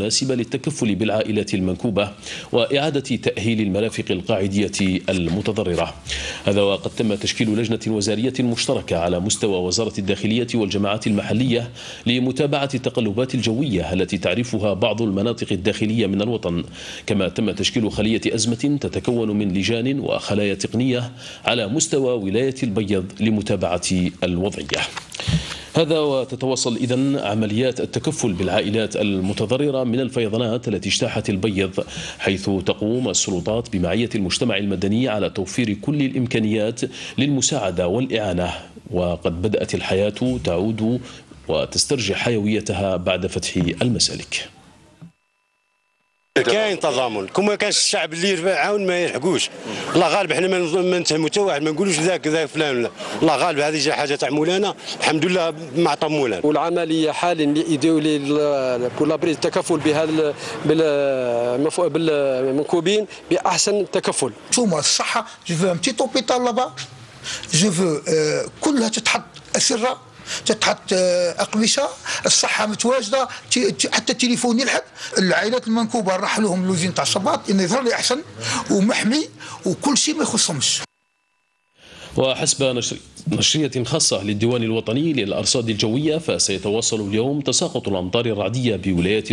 مناسبة للتكفل بالعائلات المنكوبة وإعادة تأهيل المرافق القاعدية المتضررة. هذا وقد تم تشكيل لجنة وزارية مشتركة على مستوى وزارة الداخلية والجماعات المحلية لمتابعة التقلبات الجوية التي تعرفها بعض المناطق الداخلية من الوطن. كما تم تشكيل خلية أزمة تتكون من لجان وخلايا تقنية على مستوى ولاية البيض لمتابعة الوضعية. هذا وتتواصل إذن عمليات التكفل بالعائلات المتضررة من الفيضانات التي اجتاحت البيض، حيث تقوم السلطات بمعية المجتمع المدني على توفير كل الإمكانيات للمساعدة والإعانة. وقد بدأت الحياة تعود وتسترجع حيويتها بعد فتح المسالك. كاين تضامن، كون ما كانش الشعب اللي يعاون ما يلحقوش. الله غالب احنا ما نتهموا حتى واحد، ما نقولوش ذاك فلان، لا الله غالب هذه جا حاجه تاع مولانا الحمد لله مع مولانا. والعمليه حاليا اللي يديروا لي التكفل بهذا بالمنكوبين باحسن تكفل. ثم الصحه جو فو ان بتي اوبيتال لابا، جو فو كلها تتحط اسره، تتحط أقمشة، الصحة متواجدة، حتى التليفون يلحق. العائلات المنكوبة نروح لهم اللوزين تاع الصباط انه يظهر لي احسن ومحمي وكل شيء ما يخصهمش. وحسب نشرية خاصة للديوان الوطني للأرصاد الجوية، فسيتواصل اليوم تساقط الأمطار الرعدية بولايات